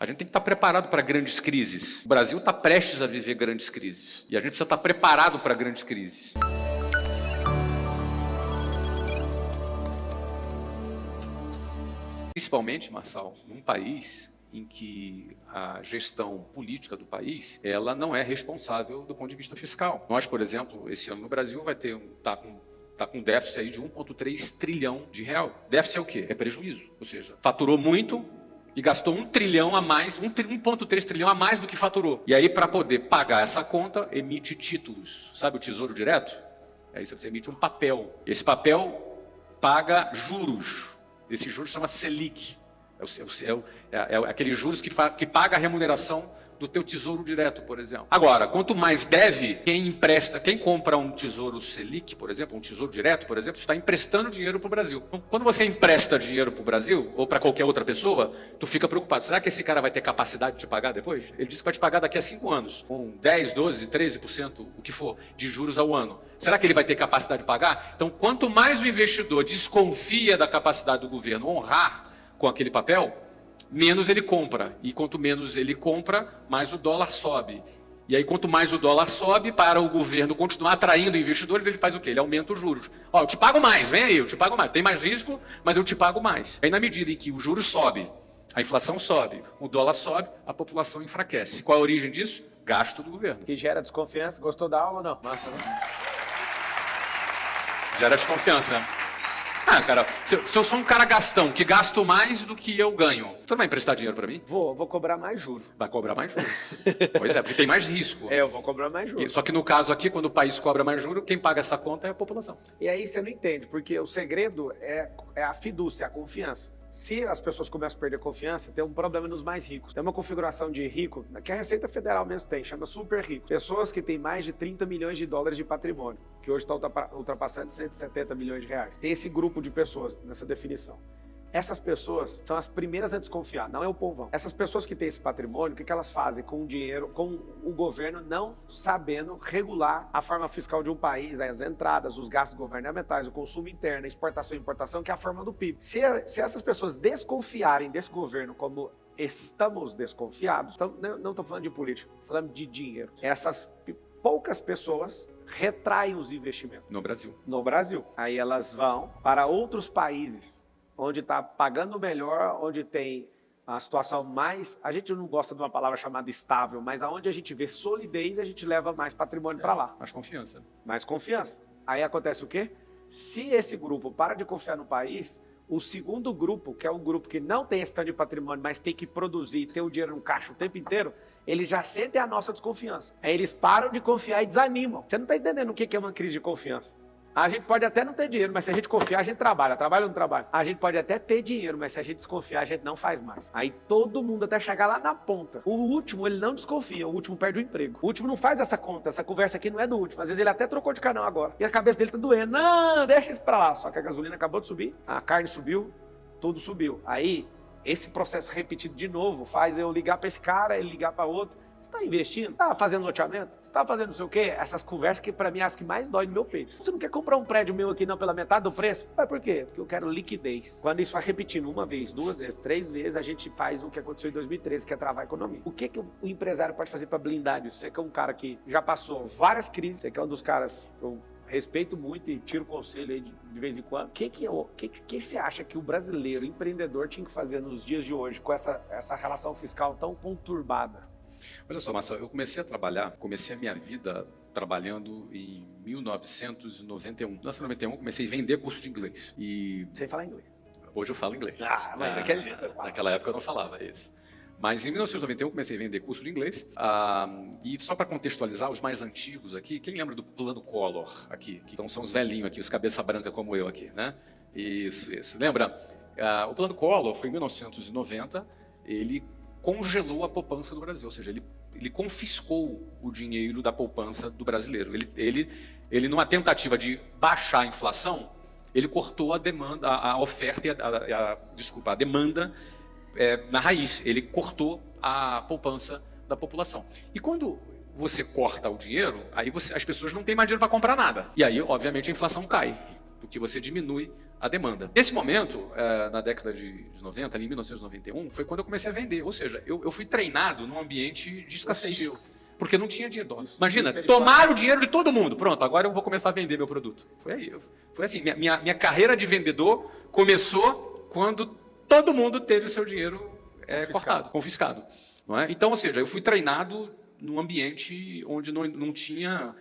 A gente tem que estar preparado para grandes crises. O Brasil está prestes a viver grandes crises. E a gente precisa estar preparado para grandes crises. Principalmente, Marçal, num país em que a gestão política do país, ela não é responsável do ponto de vista fiscal. Nós, por exemplo, esse ano no Brasil vai ter tá com um déficit aí de 1,3 trilhão de real. Déficit é o quê? É prejuízo. Ou seja, faturou muito e gastou 1 trilhão a mais, 1,3 trilhão a mais do que faturou. E aí, para poder pagar essa conta, emite títulos. Sabe o Tesouro Direto? É isso, você emite um papel. Esse papel paga juros. Esse juros chama Selic. É aqueles juros que paga a remuneração do teu Tesouro Direto, por exemplo. Agora, quanto mais deve, quem compra um Tesouro Selic, por exemplo, um Tesouro Direto, por exemplo, está emprestando dinheiro para o Brasil. Então, quando você empresta dinheiro para o Brasil, ou para qualquer outra pessoa, tu fica preocupado. Será que esse cara vai ter capacidade de te pagar depois? Ele disse que vai te pagar daqui a 5 anos, com 10, 12, 13%, o que for, de juros ao ano. Será que ele vai ter capacidade de pagar? Então, quanto mais o investidor desconfia da capacidade do governo honrar com aquele papel, menos ele compra. E quanto menos ele compra, mais o dólar sobe. E aí, quanto mais o dólar sobe, para o governo continuar atraindo investidores, ele faz o quê? Ele aumenta os juros. Ó, eu te pago mais, vem aí, eu te pago mais. Tem mais risco, mas eu te pago mais. Aí, na medida em que o juros sobe, a inflação sobe, o dólar sobe, a população enfraquece. Qual é a origem disso? Gasto do governo. Que gera desconfiança. Gostou da aula ou não? Massa, né? Gera desconfiança, né? Ah, cara, se eu sou um cara gastão, que gasto mais do que eu ganho, tu não vai emprestar dinheiro para mim? Vou cobrar mais juros. Vai cobrar mais juros. Pois é, porque tem mais risco. Eu vou cobrar mais juros. Só que no caso aqui, quando o país cobra mais juros, quem paga essa conta é a população. E aí você não entende, porque o segredo é a fidúcia, a confiança. Se as pessoas começam a perder confiança, tem um problema nos mais ricos. Tem uma configuração de rico, que a Receita Federal mesmo tem, chama super rico. Pessoas que têm mais de 30 milhões de dólares de patrimônio, que hoje está ultrapassando 170 milhões de reais. Tem esse grupo de pessoas nessa definição. Essas pessoas são as primeiras a desconfiar, não é o povão. Essas pessoas que têm esse patrimônio, o que elas fazem com o dinheiro, com o governo não sabendo regular a forma fiscal de um país, as entradas, os gastos governamentais, o consumo interno, a exportação e importação, que é a forma do PIB. Se essas pessoas desconfiarem desse governo como estamos desconfiados, então, não estou falando de política, estou falando de dinheiro. Essas poucas pessoas retraem os investimentos. No Brasil. No Brasil. Aí elas vão para outros países onde está pagando melhor, onde tem a situação mais... A gente não gosta de uma palavra chamada estável, mas aonde a gente vê solidez, a gente leva mais patrimônio para lá. Mais confiança. Mais confiança. Aí acontece o quê? Se esse grupo para de confiar no país, o segundo grupo, que é um grupo que não tem esse tanto de patrimônio, mas tem que produzir, ter o dinheiro no caixa o tempo inteiro, eles já sentem a nossa desconfiança. Aí eles param de confiar e desanimam. Você não está entendendo o que é uma crise de confiança. A gente pode até não ter dinheiro, mas se a gente confiar, a gente trabalha. Trabalha ou não trabalha? A gente pode até ter dinheiro, mas se a gente desconfiar, a gente não faz mais. Aí todo mundo até chegar lá na ponta. O último, ele não desconfia, o último perde o emprego. O último não faz essa conta, essa conversa aqui não é do último. Às vezes ele até trocou de canal agora. E a cabeça dele tá doendo. Não, deixa isso pra lá. Só que a gasolina acabou de subir, a carne subiu, tudo subiu. Aí, esse processo repetido de novo faz eu ligar pra esse cara, ele ligar pra outro. Você está investindo? Está fazendo loteamento? Você está fazendo não sei o quê? Essas conversas que para mim é as que mais dói no meu peito. Você não quer comprar um prédio meu aqui não pela metade do preço? Mas por quê? Porque eu quero liquidez. Quando isso vai repetindo uma vez, 2 vezes, 3 vezes, a gente faz o que aconteceu em 2013, que é travar a economia. O que o empresário pode fazer para blindar isso? Você que é um cara que já passou várias crises, você que é um dos caras que eu respeito muito e tiro conselho aí de vez em quando. O que você acha que o brasileiro, empreendedor, tinha que fazer nos dias de hoje com essa relação fiscal tão conturbada? Olha só, Marcelo, eu comecei a minha vida trabalhando em 1991. Em 1991, comecei a vender curso de inglês. Sem falar inglês. Hoje eu falo inglês. Mas naquele dia você fala. Naquela época eu não falava isso. Mas em 1991 comecei a vender curso de inglês. E só para contextualizar, os mais antigos aqui, quem lembra do Plano Collor aqui? Que são os velhinhos aqui, os cabeça branca como eu aqui, né? Isso. Lembra? O Plano Collor foi em 1990, ele congelou a poupança do Brasil, ou seja, ele confiscou o dinheiro da poupança do brasileiro. Ele numa tentativa de baixar a inflação, ele cortou a demanda, a oferta e a demanda na raiz. Ele cortou a poupança da população. E quando você corta o dinheiro, aí as pessoas não têm mais dinheiro para comprar nada. E aí, obviamente, a inflação cai. porque você diminui a demanda. Nesse momento, na década de 90, ali em 1991, foi quando eu comecei a vender. Ou seja, eu fui treinado num ambiente de escassez. Porque não tinha dinheiro. Imagina, tomaram o dinheiro de todo mundo. Pronto, agora eu vou começar a vender meu produto. Foi assim, minha carreira de vendedor começou quando todo mundo teve o seu dinheiro confiscado. Não é? Então, ou seja, eu fui treinado num ambiente onde não tinha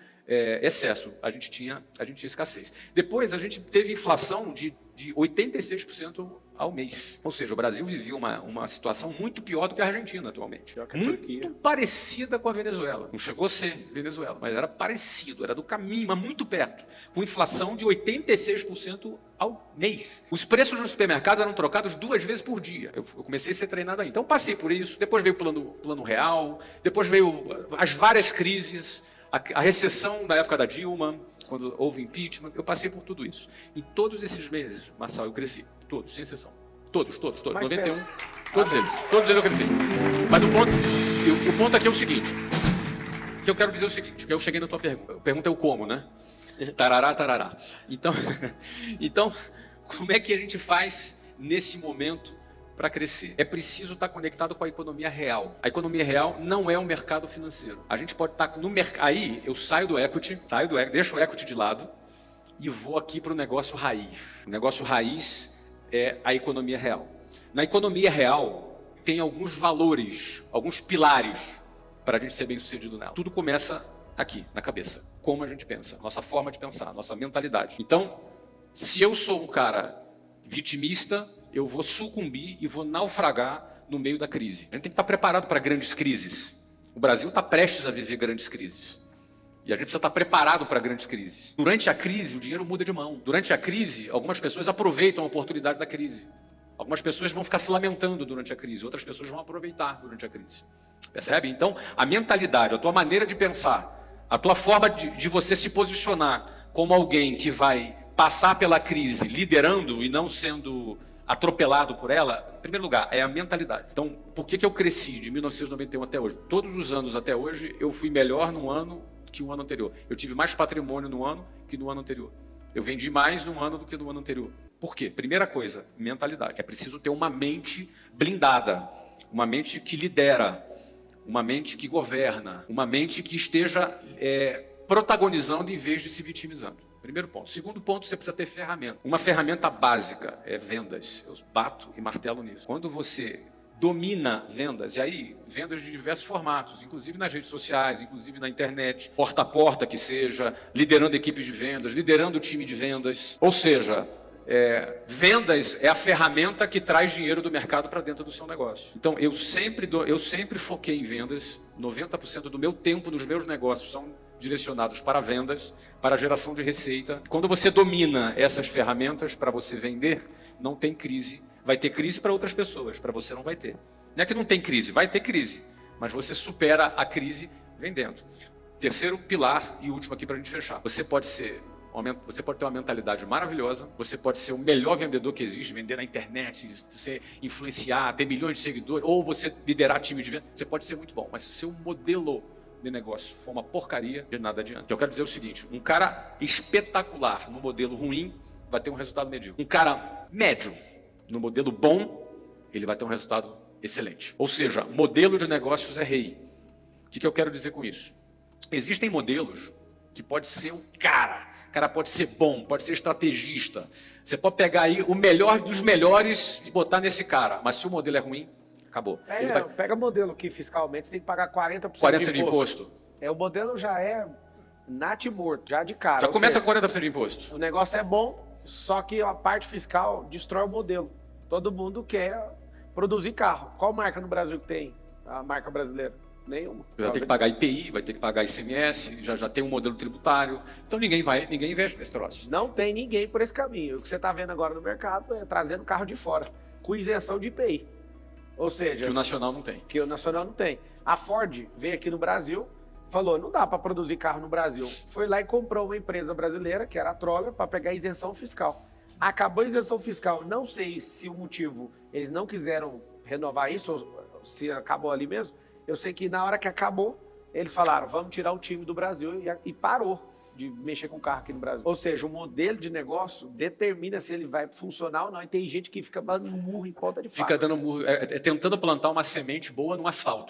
excesso, a gente tinha escassez. Depois, a gente teve inflação de 86% ao mês. Ou seja, o Brasil vivia uma situação muito pior do que a Argentina atualmente. Muito parecida com a Venezuela. Não chegou a ser Venezuela, mas era parecido, era do caminho, mas muito perto. Com inflação de 86% ao mês. Os preços nos supermercados eram trocados 2 vezes por dia. Eu comecei a ser treinado aí. Então, passei por isso. Depois veio o plano real, depois veio as várias crises, a recessão da época da Dilma, quando houve impeachment, eu passei por tudo isso. Em todos esses meses, Marçal, eu cresci. Todos, sem exceção. Todos. 91, todos eles eu cresci. Mas o ponto aqui é o seguinte, que eu quero dizer o seguinte, que eu cheguei na tua pergunta. A pergunta é o como, né? Tarará. Então, como é que a gente faz nesse momento para crescer? É preciso estar conectado com a economia real. A economia real não é o mercado financeiro. A gente pode estar no mercado. Aí eu saio do equity, deixo o equity de lado e vou aqui para o negócio raiz. O negócio raiz é a economia real. Na economia real tem alguns valores, alguns pilares para a gente ser bem sucedido nela. Tudo começa aqui, na cabeça. Como a gente pensa, nossa forma de pensar, nossa mentalidade. Então, se eu sou um cara vitimista, eu vou sucumbir e vou naufragar no meio da crise. A gente tem que estar preparado para grandes crises. O Brasil está prestes a viver grandes crises. E a gente precisa estar preparado para grandes crises. Durante a crise, o dinheiro muda de mão. Durante a crise, algumas pessoas aproveitam a oportunidade da crise. Algumas pessoas vão ficar se lamentando durante a crise, outras pessoas vão aproveitar durante a crise. Percebe? Então, a mentalidade, a tua maneira de pensar, a tua forma de você se posicionar como alguém que vai passar pela crise liderando e não sendo atropelado por ela, em primeiro lugar, é a mentalidade. Então, por que eu cresci de 1991 até hoje? Todos os anos até hoje, eu fui melhor num ano que o ano anterior. Eu tive mais patrimônio no ano que no ano anterior. Eu vendi mais num ano do que no ano anterior. Por quê? Primeira coisa, mentalidade. É preciso ter uma mente blindada, uma mente que lidera, uma mente que governa, uma mente que esteja protagonizando em vez de se vitimizando. Primeiro ponto. Segundo ponto, você precisa ter ferramenta. Uma ferramenta básica é vendas. Eu bato e martelo nisso. Quando você domina vendas, e aí vendas de diversos formatos, inclusive nas redes sociais, inclusive na internet, porta a porta que seja, liderando equipes de vendas, liderando o time de vendas. Ou seja, vendas é a ferramenta que traz dinheiro do mercado para dentro do seu negócio. Então, eu sempre foquei em vendas. 90% do meu tempo nos meus negócios são direcionados para vendas, para geração de receita. Quando você domina essas ferramentas para você vender, não tem crise. Vai ter crise para outras pessoas, para você não vai ter. Não é que não tem crise, vai ter crise, mas você supera a crise vendendo. Terceiro pilar e último aqui para a gente fechar. Você pode ter uma mentalidade maravilhosa, você pode ser o melhor vendedor que existe, vender na internet, você influenciar, ter milhões de seguidores, ou você liderar time de venda, você pode ser muito bom, mas se o seu modelo de negócio for uma porcaria, de nada adianta. Eu quero dizer o seguinte, um cara espetacular no modelo ruim vai ter um resultado medíocre. Um cara médio no modelo bom, ele vai ter um resultado excelente. Ou seja, modelo de negócios é rei. O que eu quero dizer com isso? Existem modelos que pode ser o cara pode ser bom, pode ser estrategista. Você pode pegar aí o melhor dos melhores e botar nesse cara, mas se o modelo é ruim, acabou. Pega modelo que fiscalmente você tem que pagar 40%, 40% de imposto. O modelo já é morto, já de cara. Já começa com 40% de imposto. O negócio é bom, só que a parte fiscal destrói o modelo. Todo mundo quer produzir carro. Qual marca no Brasil que tem a marca brasileira? Nenhuma. Vai ter que pagar IPI, vai ter que pagar ICMS, já tem um modelo tributário. Então ninguém investe nesse troço. Não tem ninguém por esse caminho. O que você está vendo agora no mercado é trazendo carro de fora, com isenção de IPI. Ou seja... Que o nacional não tem. Que o nacional não tem. A Ford veio aqui no Brasil, falou, não dá para produzir carro no Brasil. Foi lá e comprou uma empresa brasileira, que era a Troller, para pegar isenção fiscal. Acabou a isenção fiscal, não sei se o motivo, eles não quiseram renovar isso, ou se acabou ali mesmo. Eu sei que na hora que acabou, eles falaram, vamos tirar o time do Brasil e parou de mexer com carro aqui no Brasil. Ou seja, o modelo de negócio determina se ele vai funcionar ou não. E tem gente que fica dando murro em ponta de faca. Fica dando murro, tentando plantar uma semente boa no asfalto.